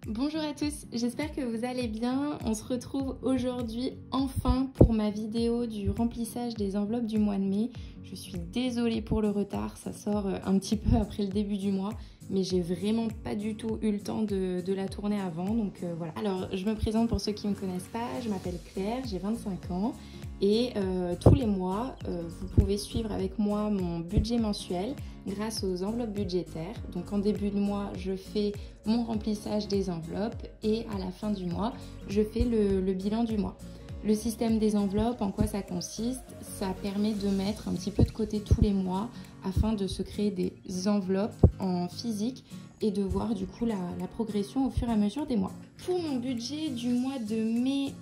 Bonjour à tous, j'espère que vous allez bien. On se retrouve aujourd'hui enfin pour ma vidéo du remplissage des enveloppes du mois de mai. Je suis désolée pour le retard, ça sort un petit peu après le début du mois, mais j'ai vraiment pas du tout eu le temps de la tourner avant, donc voilà. Alors je me présente pour ceux qui ne me connaissent pas, je m'appelle Claire, j'ai 25 ans et tous les mois vous pouvez suivre avec moi mon budget mensuel grâce aux enveloppes budgétaires. Donc en début de mois je fais mon remplissage des enveloppes et à la fin du mois je fais le bilan du mois. Le système des enveloppes, en quoi ça consiste? Ça permet de mettre un petit peu de côté tous les mois afin de se créer des enveloppes en physique et de voir du coup la progression au fur et à mesure des mois. Pour mon budget du mois de mai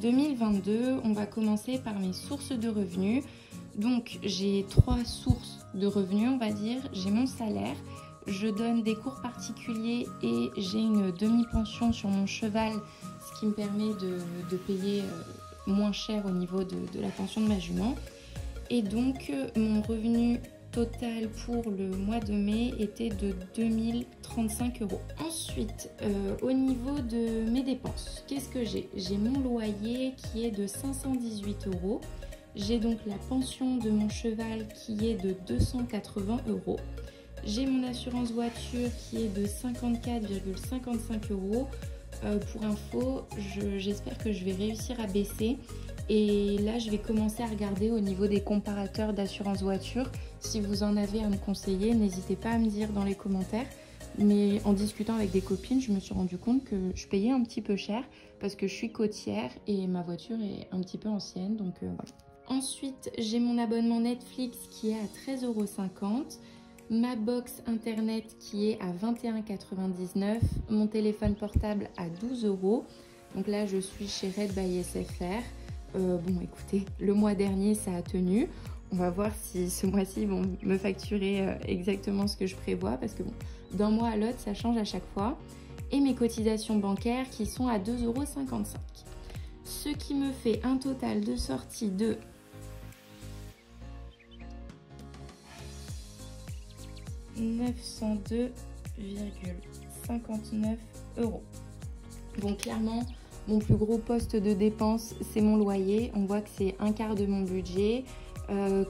2022, on va commencer par mes sources de revenus. Donc j'ai 3 sources de revenus, on va dire. J'ai mon salaire, je donne des cours particuliers et j'ai une demi-pension sur mon cheval, ce qui me permet de payer moins cher au niveau de la pension de ma jument. Et donc mon revenu total pour le mois de mai était de 2035 euros. Ensuite, au niveau de mes dépenses, qu'est-ce que j'ai? J'ai mon loyer qui est de 518 euros. J'ai donc la pension de mon cheval qui est de 280 euros. J'ai mon assurance voiture qui est de 54,55 euros. Pour info, j'espère que je vais réussir à baisser. Et là, je vais commencer à regarder au niveau des comparateurs d'assurance voiture. Si vous en avez à me conseiller, n'hésitez pas à me dire dans les commentaires. Mais en discutant avec des copines, je me suis rendu compte que je payais un petit peu cher parce que je suis côtière et ma voiture est un petit peu ancienne. Donc voilà. Ensuite, j'ai mon abonnement Netflix qui est à 13,50 €. Ma box internet qui est à 21,99 €, mon téléphone portable à 12 €. Donc là, je suis chez Red by SFR. Bon, écoutez, le mois dernier, ça a tenu. On va voir si ce mois-ci, ils vont me facturer exactement ce que je prévois parce que bon, d'un mois à l'autre, ça change à chaque fois. Et mes cotisations bancaires qui sont à 2,55 €. Ce qui me fait un total de sortie de 902,59 €. Bon, clairement, mon plus gros poste de dépense, c'est mon loyer. On voit que c'est un quart de mon budget.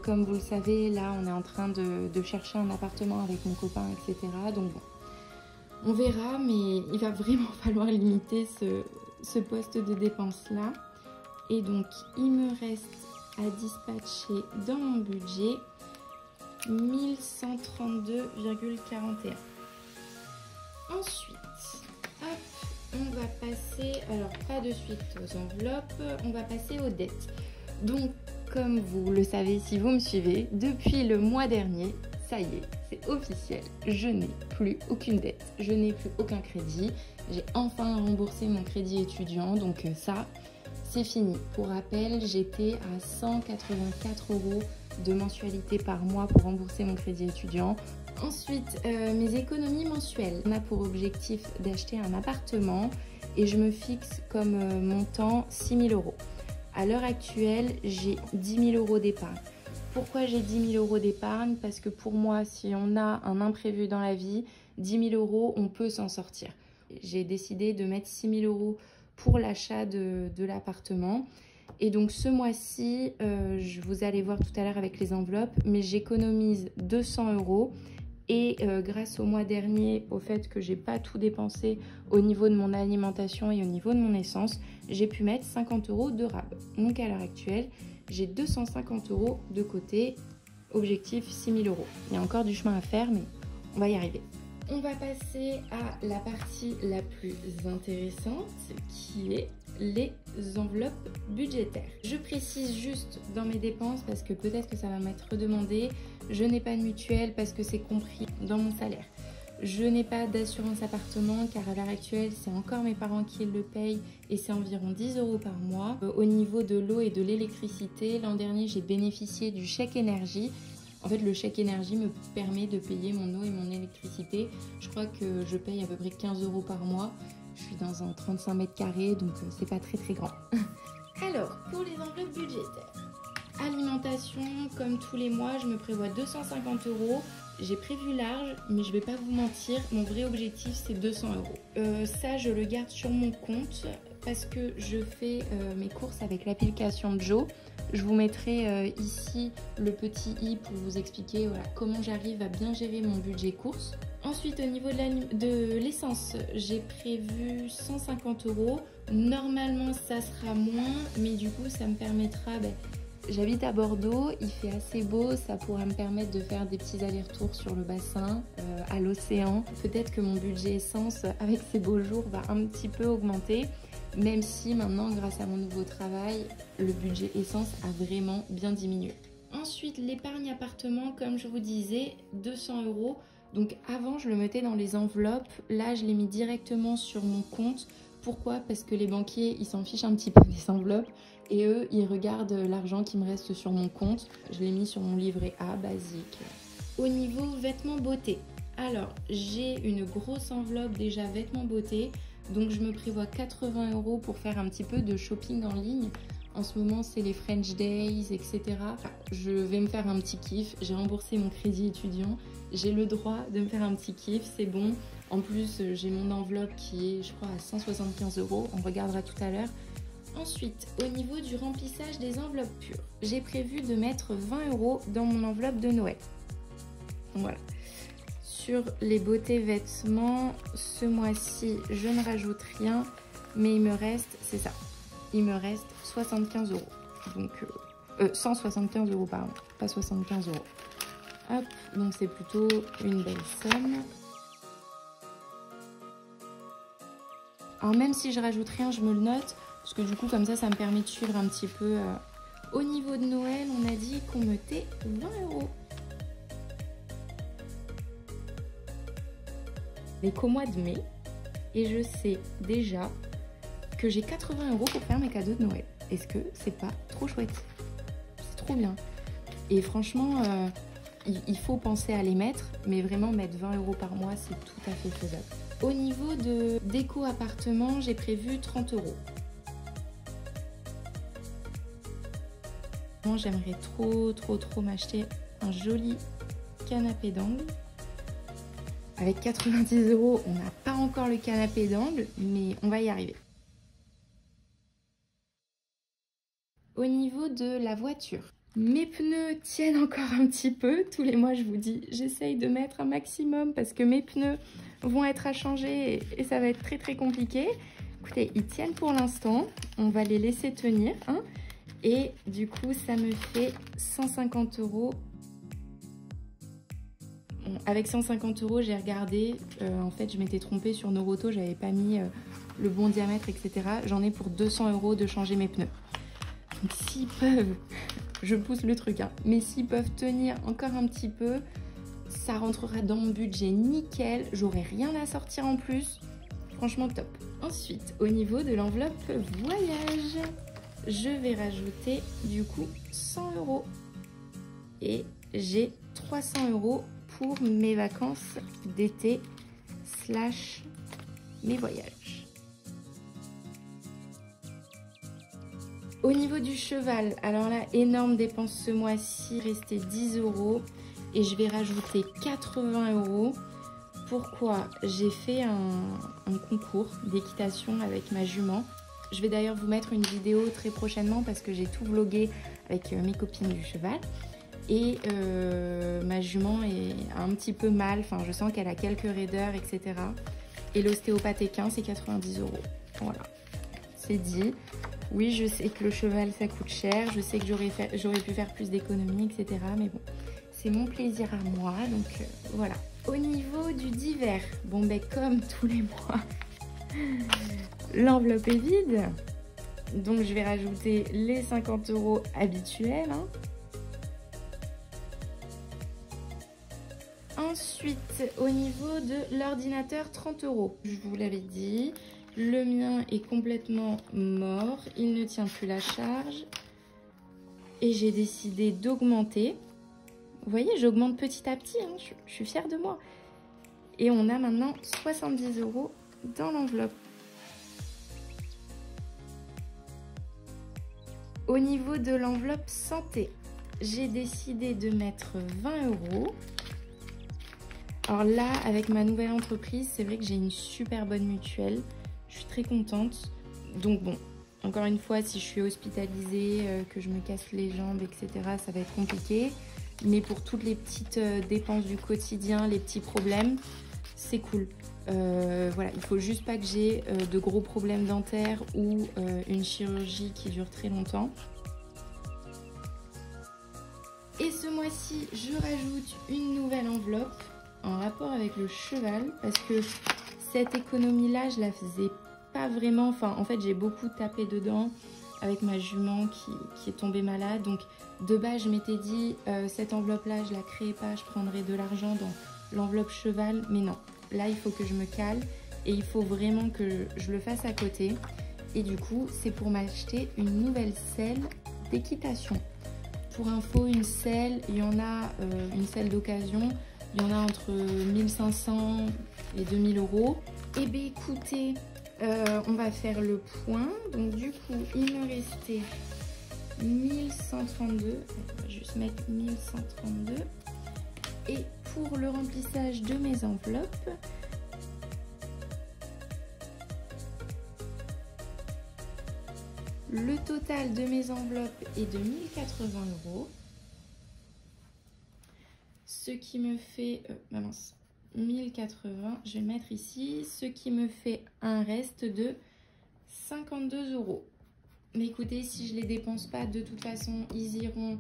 Comme vous le savez, là, on est en train de chercher un appartement avec mon copain, etc. Donc bon, on verra, mais il va vraiment falloir limiter ce poste de dépense-là. Et donc, il me reste à dispatcher dans mon budget 1132,41. Ensuite, hop, on va passer, alors pas de suite aux enveloppes, on va passer aux dettes. Donc, comme vous le savez si vous me suivez, depuis le mois dernier, ça y est, c'est officiel, je n'ai plus aucune dette, je n'ai plus aucun crédit. J'ai enfin remboursé mon crédit étudiant, donc ça, c'est fini. Pour rappel, j'étais à 184 € de mensualité par mois pour rembourser mon crédit étudiant. Ensuite, mes économies mensuelles. On a pour objectif d'acheter un appartement et je me fixe comme montant 6 000 €. À l'heure actuelle, j'ai 10 000 € d'épargne. Pourquoi j'ai 10 000 € d'épargne? Parce que pour moi, si on a un imprévu dans la vie, 10 000 €, on peut s'en sortir. J'ai décidé de mettre 6 000 € pour l'achat de l'appartement. Et donc ce mois-ci, vous allez voir tout à l'heure avec les enveloppes, mais j'économise 200 € et grâce au mois dernier, au fait que j'ai pas tout dépensé au niveau de mon alimentation et au niveau de mon essence, j'ai pu mettre 50 € de rab. Donc à l'heure actuelle, j'ai 250 € de côté, objectif 6 000 €. Il y a encore du chemin à faire, mais on va y arriver. On va passer à la partie la plus intéressante qui est les enveloppes budgétaires. Je précise juste dans mes dépenses parce que peut-être que ça va m'être redemandé. Je n'ai pas de mutuelle parce que c'est compris dans mon salaire. Je n'ai pas d'assurance appartement car à l'heure actuelle, c'est encore mes parents qui le payent et c'est environ 10 € par mois. Au niveau de l'eau et de l'électricité, l'an dernier, j'ai bénéficié du chèque énergie. En fait, le chèque énergie me permet de payer mon eau et mon électricité. Je crois que je paye à peu près 15 € par mois. Je suis dans un 35 mètres carrés, donc c'est pas très grand. Alors, pour les enveloppes budgétaires. Alimentation, comme tous les mois, je me prévois 250 €. J'ai prévu large, mais je vais pas vous mentir, mon vrai objectif c'est 200 €. Ça, je le garde sur mon compte parce que je fais mes courses avec l'application Joe. Je vous mettrai ici le petit i pour vous expliquer voilà, comment j'arrive à bien gérer mon budget courses. Ensuite, au niveau de l'essence, j'ai prévu 150 €. Normalement, ça sera moins, mais du coup, ça me permettra... J'habite à Bordeaux, il fait assez beau, ça pourra me permettre de faire des petits allers-retours sur le bassin, à l'océan. Peut-être que mon budget essence avec ces beaux jours va un petit peu augmenter, même si maintenant, grâce à mon nouveau travail, le budget essence a vraiment bien diminué. Ensuite, l'épargne appartement, comme je vous disais, 200 €. Donc avant, je le mettais dans les enveloppes, là, je l'ai mis directement sur mon compte. Pourquoi? Parce que les banquiers, ils s'en fichent un petit peu des enveloppes et eux, ils regardent l'argent qui me reste sur mon compte. Je l'ai mis sur mon livret A basique. Au niveau vêtements beauté, alors j'ai une grosse enveloppe déjà vêtements beauté, donc je me prévois 80 € pour faire un petit peu de shopping en ligne. En ce moment, c'est les French Days, etc. Enfin, je vais me faire un petit kiff. J'ai remboursé mon crédit étudiant. J'ai le droit de me faire un petit kiff, c'est bon. En plus, j'ai mon enveloppe qui est, je crois, à 175 €. On regardera tout à l'heure. Ensuite, au niveau du remplissage des enveloppes pures, j'ai prévu de mettre 20 € dans mon enveloppe de Noël. Voilà. Sur les beautés vêtements, ce mois-ci, je ne rajoute rien. Mais il me reste, c'est ça. Il me reste 75 €. Donc, 175 €, pardon. Pas 75 €. Hop, donc c'est plutôt une belle somme. Alors même si je rajoute rien, je me le note, parce que du coup comme ça me permet de suivre un petit peu. Au niveau de Noël, on a dit qu'on mettait 20 €. Mais qu'au mois de mai, et je sais déjà que j'ai 80 € pour faire mes cadeaux de Noël. Est-ce que c'est pas trop chouette? C'est trop bien. Et franchement, il faut penser à les mettre, mais vraiment mettre 20 € par mois, c'est tout à fait faisable. Au niveau de déco appartement, j'ai prévu 30 €. Moi, j'aimerais trop m'acheter un joli canapé d'angle. Avec 90 €, on n'a pas encore le canapé d'angle, mais on va y arriver. Au niveau de la voiture, mes pneus tiennent encore un petit peu. Tous les mois, je vous dis, j'essaye de mettre un maximum parce que mes pneus vont être à changer et ça va être très compliqué. Écoutez, ils tiennent pour l'instant. On va les laisser tenir. Hein, et du coup, ça me fait 150 €. Bon, avec 150 €, j'ai regardé. En fait, je m'étais trompée sur Noroto. J'avais pas mis le bon diamètre, etc. J'en ai pour 200 € de changer mes pneus. Donc s'ils peuvent, je pousse le truc, hein, mais s'ils peuvent tenir encore un petit peu, ça rentrera dans mon budget nickel, j'aurai rien à sortir en plus, franchement top. Ensuite, au niveau de l'enveloppe voyage, je vais rajouter du coup 100 € et j'ai 300 € pour mes vacances d'été / mes voyages. Au niveau du cheval, alors là, énorme dépense ce mois-ci, restait 10 € et je vais rajouter 80 €. Pourquoi? J'ai fait un concours d'équitation avec ma jument. Je vais d'ailleurs vous mettre une vidéo très prochainement parce que j'ai tout vlogué avec mes copines du cheval. Et ma jument est un petit peu mal, enfin je sens qu'elle a quelques raideurs, etc. Et l'ostéopathe équin, c'est 90 €. Voilà, c'est dit. Oui, je sais que le cheval, ça coûte cher. Je sais que j'aurais pu faire plus d'économies, etc. Mais bon, c'est mon plaisir à moi. Donc, voilà. Au niveau du divers, bon, ben, comme tous les mois, l'enveloppe est vide. Donc, je vais rajouter les 50 € habituels. Hein. Ensuite, au niveau de l'ordinateur, 30 €. Je vous l'avais dit. Le mien est complètement mort, il ne tient plus la charge et j'ai décidé d'augmenter. Vous voyez, j'augmente petit à petit, hein, je suis fière de moi. Et on a maintenant 70 € dans l'enveloppe. Au niveau de l'enveloppe santé, j'ai décidé de mettre 20 €. Alors là, avec ma nouvelle entreprise, c'est vrai que j'ai une super bonne mutuelle. Je suis très contente. Donc bon, encore une fois, si je suis hospitalisée, que je me casse les jambes, etc., ça va être compliqué. Mais pour toutes les petites dépenses du quotidien, les petits problèmes, c'est cool. Voilà, il faut juste pas que j'ai de gros problèmes dentaires ou une chirurgie qui dure très longtemps. Et ce mois-ci, je rajoute une nouvelle enveloppe en rapport avec le cheval parce que cette économie-là, je la faisais pas vraiment. Enfin, en fait, j'ai beaucoup tapé dedans avec ma jument qui est tombée malade. Donc, de base, je m'étais dit, cette enveloppe-là, je la créais pas, je prendrais de l'argent dans l'enveloppe cheval. Mais non, là, il faut que je me cale et il faut vraiment que je le fasse à côté. Et du coup, c'est pour m'acheter une nouvelle selle d'équitation. Pour info, une selle, il y en a une selle d'occasion, il y en a entre 1500 et 2000 euros. Et bien écoutez, on va faire le point. Donc du coup, il me restait 1132. On va juste mettre 1132. Et pour le remplissage de mes enveloppes, le total de mes enveloppes est de 1080 euros. Ce qui me fait... 1080, je vais le mettre ici. Ce qui me fait un reste de 52 euros. Mais écoutez, si je ne les dépense pas, de toute façon, ils iront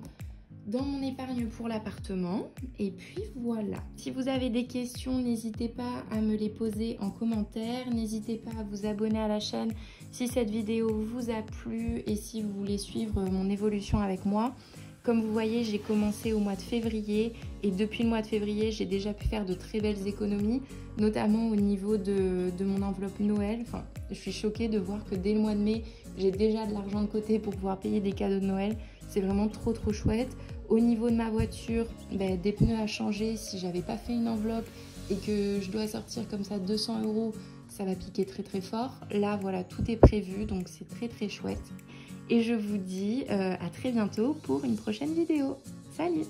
dans mon épargne pour l'appartement. Et puis voilà. Si vous avez des questions, n'hésitez pas à me les poser en commentaire. N'hésitez pas à vous abonner à la chaîne si cette vidéo vous a plu et si vous voulez suivre mon évolution avec moi. Comme vous voyez, j'ai commencé au mois de février et depuis le mois de février, j'ai déjà pu faire de très belles économies, notamment au niveau de mon enveloppe Noël. Enfin, je suis choquée de voir que dès le mois de mai, j'ai déjà de l'argent de côté pour pouvoir payer des cadeaux de Noël. C'est vraiment trop chouette. Au niveau de ma voiture, des pneus à changer. Si j'avais pas fait une enveloppe et que je dois sortir comme ça 200 euros, ça va piquer très fort. Là, voilà, tout est prévu, donc c'est très chouette. Et je vous dis à très bientôt pour une prochaine vidéo. Salut!